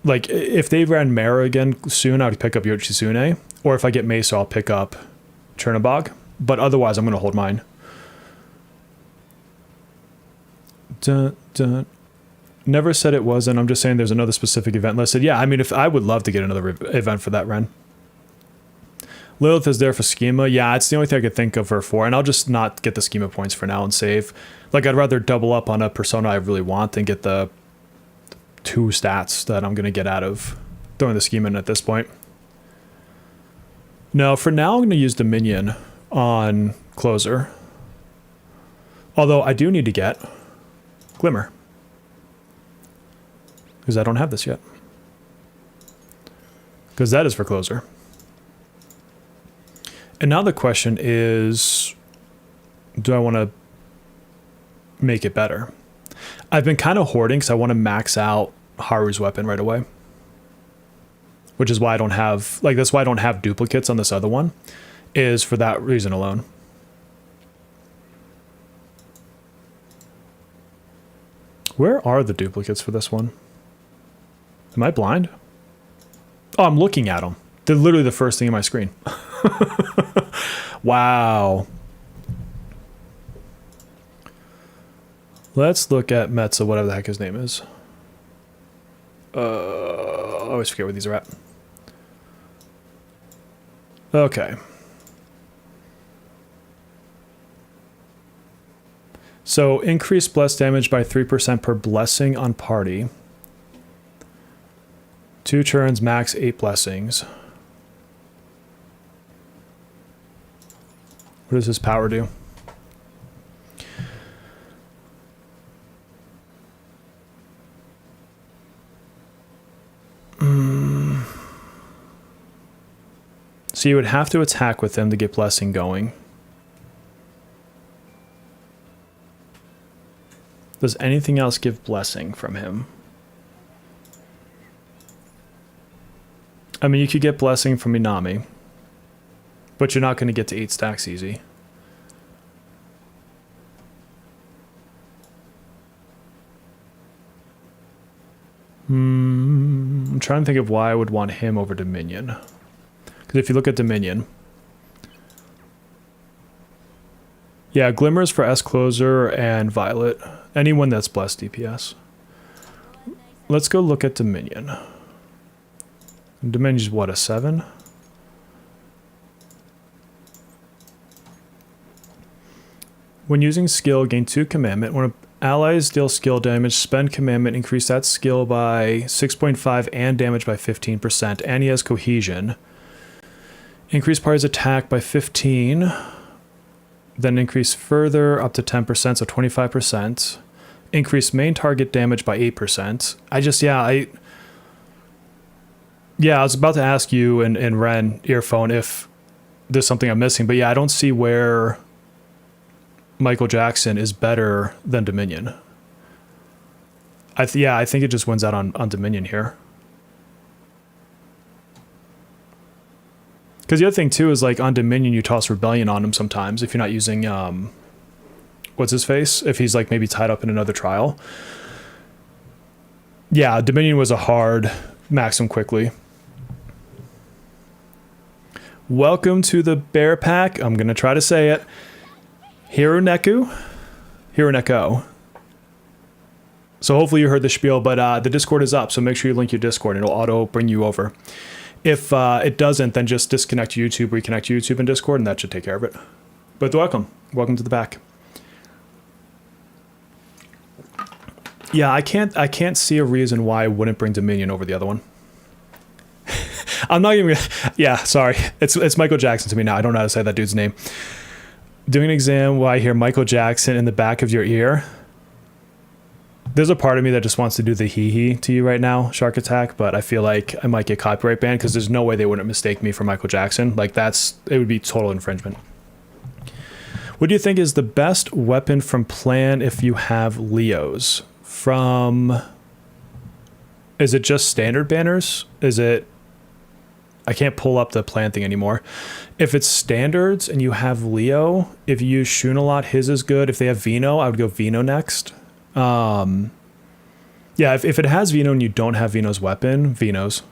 like, if they ran Mara again soon, I would pick up Yoshitsune. Or if I get Mesa, I'll pick up Chernobog. But otherwise, I'm going to hold mine. Dun, dun. Never said it wasn't. I'm just saying there's another specific event listed. Yeah, I mean, if I would love to get another event for that, Ren. Lilith is there for schema. Yeah, it's the only thing I could think of her for. And I'll just not get the schema points for now and save. Like, I'd rather double up on a persona I really want than get the 2 stats that I'm going to get out of throwing the schema in at this point. No, for now, I'm going to use Dominion on closer. Although I do need to get Glimmer. Because I don't have this yet. Because that is for closer. And now the question is, do I want to make it better? I've been kind of hoarding because I want to max out Haru's weapon right away. Which is why I don't have, like, that's why I don't have duplicates on this other one. Is for that reason alone. Where are the duplicates for this one? Am I blind? Oh, I'm looking at them. They're literally the first thing in my screen. Wow. Let's look at Metza, whatever the heck his name is. I always forget where these are at. Okay. So increase bless damage by 3% per blessing on party. 2 turns, max 8 blessings. What does his power do? So you would have to attack with him to get blessing going. Does anything else give blessing from him? I mean, you could get blessing from Minami, but you're not going to get to 8 stacks easy. I'm trying to think of why I would want him over Dominion. Because if you look at Dominion, yeah, Glimmers for S Closer and Violet. Anyone that's blessed DPS. Let's go look at Dominion. Dominion's what, a 7? When using skill, gain 2 commandment. When allies deal skill damage, spend commandment, increase that skill by 6.5 and damage by 15%. And he has cohesion. Increase party's attack by 15. Then increase further up to 10%, so 25%. Increase main target damage by 8%. I was about to ask you and Ren, Earphone, if there's something I'm missing. But yeah, I don't see where Michael Jackson is better than Dominion. I think it just wins out on Dominion here. Because the other thing too is, like, on Dominion you toss Rebellion on him sometimes if you're not using what's his face, if he's like maybe tied up in another trial. Yeah, Dominion was a hard max them quickly. Welcome to the bear pack. I'm going to try to say it. Hironeko. So hopefully you heard the spiel, but the Discord is up. So make sure you link your Discord and it'll auto bring you over. If it doesn't, then just disconnect YouTube, reconnect YouTube and Discord, and that should take care of it. But welcome. Welcome to the pack. Yeah, I can't see a reason why I wouldn't bring Dominion over the other one. I'm not even gonna, yeah, sorry. It's Michael Jackson to me now. I don't know how to say that dude's name. Doing an exam while I hear Michael Jackson in the back of your ear. There's a part of me that just wants to do the hee-hee to you right now, Shark Attack, but I feel like I might get copyright banned because there's no way they wouldn't mistake me for Michael Jackson. Like it would be total infringement. What do you think is the best weapon from Plan if you have Leos? Is it just standard banners? I can't pull up the plan thing anymore. If it's standards and you have Leo, if you use Shun a lot, his is good. If they have Vino, I would go Vino next. Yeah, if it has Vino and you don't have Vino's weapon, Vino's.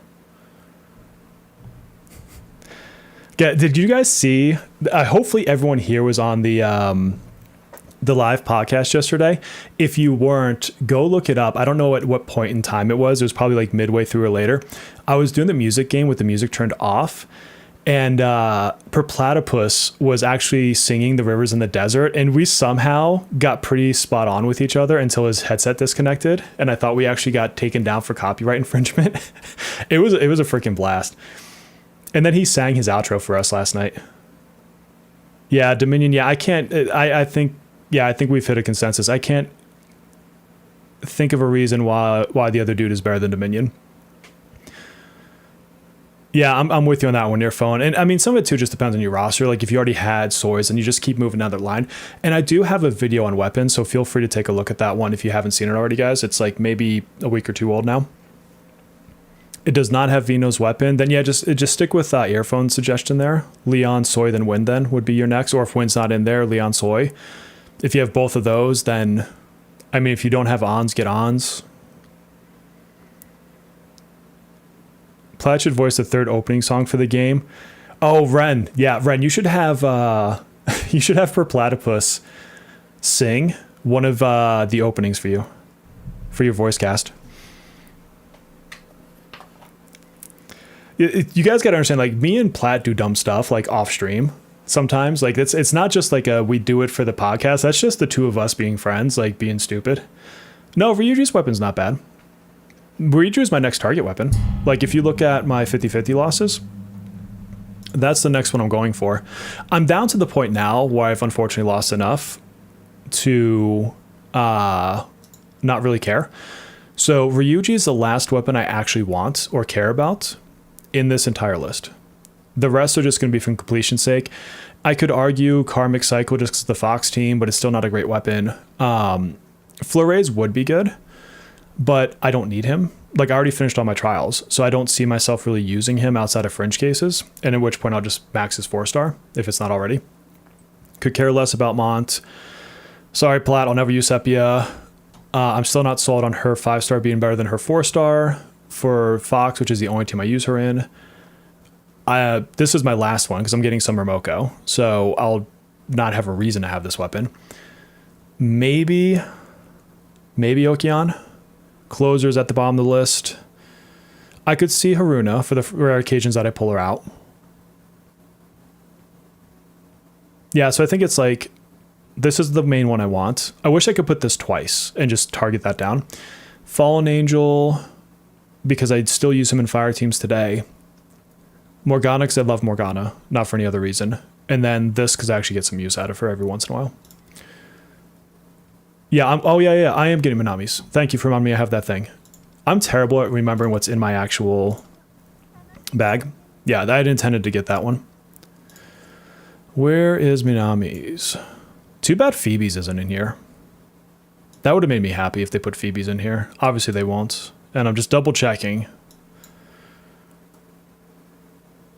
Yeah, did you guys see? Hopefully everyone here was on the live podcast yesterday. If you weren't, go look it up. I don't know at what point in time it was. It was probably like midway through or later. I was doing the music game with the music turned off, and Per Platypus was actually singing The Rivers in the Desert, and we somehow got pretty spot on with each other until his headset disconnected, and I thought we actually got taken down for copyright infringement. It was a freaking blast. And then he sang his outro for us last night. Yeah, Dominion. Yeah, I can't. I think we've hit a consensus. I can't think of a reason why the other dude is better than Dominion. Yeah, I'm with you on that one, Earphone. And I mean, some of it too just depends on your roster. Like if you already had Soys and you just keep moving down that line. And I do have a video on weapons, so feel free to take a look at that one if you haven't seen it already, guys. It's like maybe a week or two old now. It does not have Vino's weapon. Then yeah, just stick with Earphone's suggestion there. Leon, Soy, then Win then would be your next. Or if Win's not in there, Leon, Soy. If you have both of those, then, I mean, if you don't have Ons, get Ons. Plaid should voice the third opening song for the game. Oh, Ren. Yeah, Ren, you should have Per Platypus sing one of the openings for your voice cast. You guys got to understand, like, me and Platt do dumb stuff, like, off stream. Sometimes, like, it's not just like we do it for the podcast. That's just the two of us being friends, like being stupid. No, Ryuji's weapon's not bad. Ryuji is my next target weapon. Like if you look at my 50-50 losses, that's the next one I'm going for. I'm down to the point now where I've unfortunately lost enough to not really care. So Ryuji is the last weapon I actually want or care about in this entire list. The rest are just going to be from completion's sake. I could argue Karmic Cycle just because it's the Fox team, but it's still not a great weapon. Flores would be good, but I don't need him. Like I already finished all my trials, so I don't see myself really using him outside of fringe cases, and at which point I'll just max his 4-star if it's not already. Could care less about Mont. Sorry, Platt, I'll never use Sepia. I'm still not sold on her 5-star being better than her 4-star. For Fox, which is the only team I use her in, this is my last one because I'm getting some Remoko, so I'll not have a reason to have this weapon. Maybe Okeon. Closer's at the bottom of the list. I could see Haruna for the rare occasions that I pull her out. Yeah, so I think it's like, this is the main one I want. I wish I could put this twice and just target that down. Fallen Angel, because I'd still use him in fire teams today. Morgana, because I love Morgana, not for any other reason. And then this, because I actually get some use out of her every once in a while. Yeah, I am getting Minami's. Thank you for reminding me I have that thing. I'm terrible at remembering what's in my actual bag. Yeah, I had intended to get that one. Where is Minami's? Too bad Phoebe's isn't in here. That would have made me happy if they put Phoebe's in here. Obviously they won't. And I'm just double checking.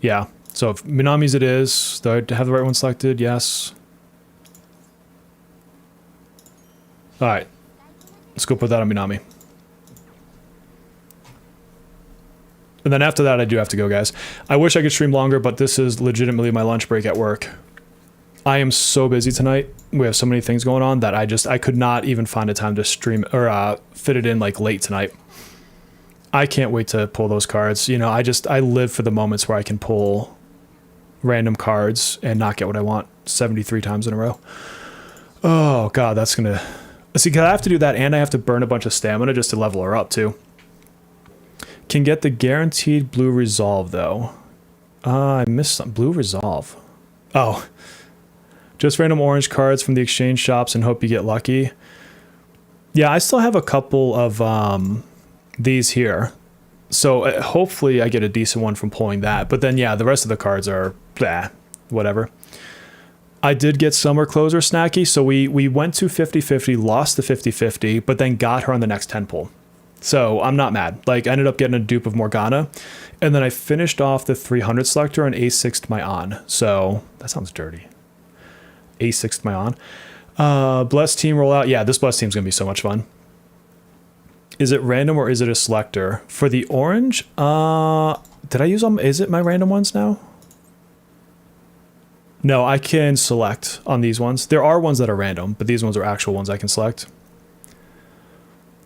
Yeah, so if Minami's it is. Do I have the right one selected? Yes. Alright. Let's go put that on Minami. And then after that, I do have to go, guys. I wish I could stream longer, but this is legitimately my lunch break at work. I am so busy tonight. We have so many things going on that I could not even find a time to stream or fit it in like late tonight. I can't wait to pull those cards. You know, I live for the moments where I can pull random cards and not get what I want 73 times in a row. Oh God, that's gonna, see, cause I have to do that and I have to burn a bunch of stamina just to level her up too. Can get the guaranteed blue resolve though. I missed some blue resolve. Oh, just random orange cards from the exchange shops and hope you get lucky. Yeah, I still have a couple of these here. So hopefully I get a decent one from pulling that. But then, yeah, the rest of the cards are whatever. I did get Summer Closer Snacky. So we went to 50-50, lost the 50-50, but then got her on the next 10 pull. So I'm not mad. Like, I ended up getting a dupe of Morgana. And then I finished off the 300 selector and A6'd my on. So that sounds dirty. A6'd my on. Blessed team rollout. Yeah, this Blessed team's going to be so much fun. Is it random or is it a selector? For the orange, did I use them? Is it my random ones now? No, I can select on these ones. There are ones that are random, but these ones are actual ones I can select.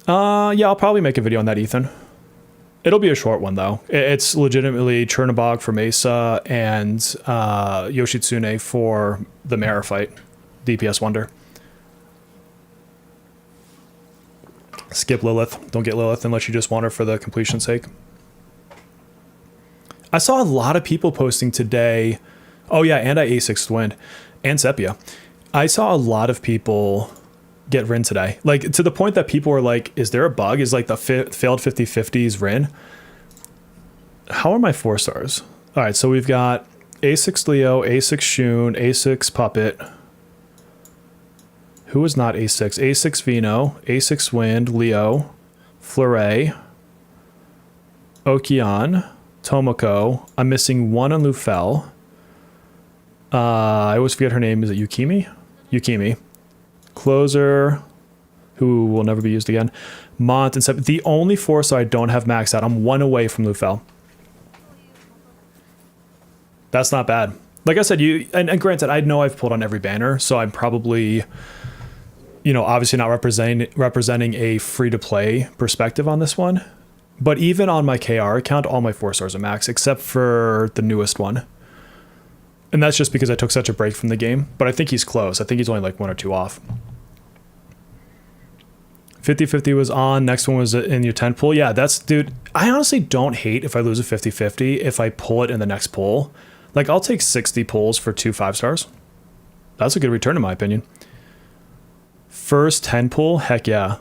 Yeah, I'll probably make a video on that, Ethan. It'll be a short one, though. It's legitimately Chernobog for Mesa and Yoshitsune for the Mara fight. DPS Wonder. Skip Lilith. Don't get Lilith unless you just want her for the completion's sake. I saw a lot of people posting today. Oh, yeah, and I A6'd Wind. And Sepia. I saw a lot of people get Rin today. Like, to the point that people were like, is there a bug? Is like the failed 50-50s Rin? How are my 4 stars? All right, so we've got A6 Leo, A6 Shun, A6 Puppet. Who is not A6? A6 Vino, A6 Wind, Leo, Fleuret, Okion, Tomoko. I'm missing one on Lufel. I always forget her name. Is it Yukimi? Yukimi. Closer, who will never be used again. Mont and Sep. The only 4 star I don't have maxed out. I'm 1 away from Lufel. That's not bad. Like I said, and granted, I know I've pulled on every banner, so I'm probably, you know, obviously not representing a free-to-play perspective on this one. But even on my KR account, all my 4 stars are max, except for the newest one. And that's just because I took such a break from the game. But I think he's close. I think he's only like 1 or 2 off. 50-50 was on. Next one was in your 10 pull. Yeah, that's, dude, I honestly don't hate if I lose a 50-50 if I pull it in the next pull. Like, I'll take 60 pulls for 2 5 stars. That's a good return in my opinion. First 10 pull, heck yeah.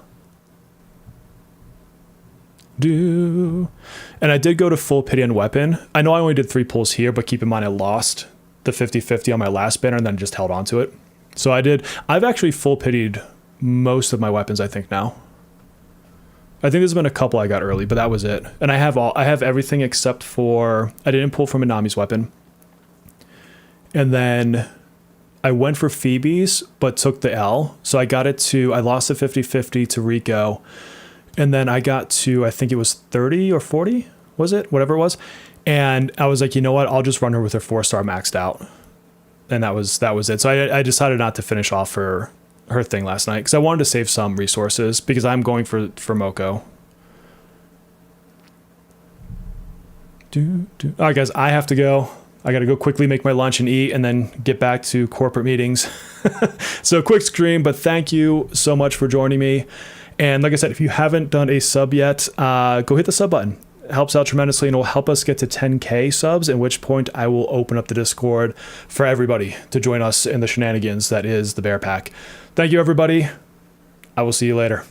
And I did go to full pity and weapon. I know I only did 3 pulls here, but keep in mind I lost the 50-50 on my last banner and then just held on to it. So I've actually full pitied most of my weapons, I think, now. I think there's been a couple I got early, but that was it. And I have everything except for, I didn't pull from Minami's weapon. And then I went for Phoebe's, but took the L. So I lost the 50-50 to Rico. And then I got to, I think it was 30 or 40, was it? Whatever it was. And I was like, you know what? I'll just run her with her 4 star maxed out. And that was it. So I decided not to finish off her thing last night because I wanted to save some resources because I'm going for Moko. All right, guys, I have to go. I got to go quickly make my lunch and eat and then get back to corporate meetings. So quick stream, but thank you so much for joining me. And like I said, if you haven't done a sub yet, go hit the sub button. It helps out tremendously and will help us get to 10K subs, at which point I will open up the Discord for everybody to join us in the shenanigans that is the Bear Pack. Thank you, everybody. I will see you later.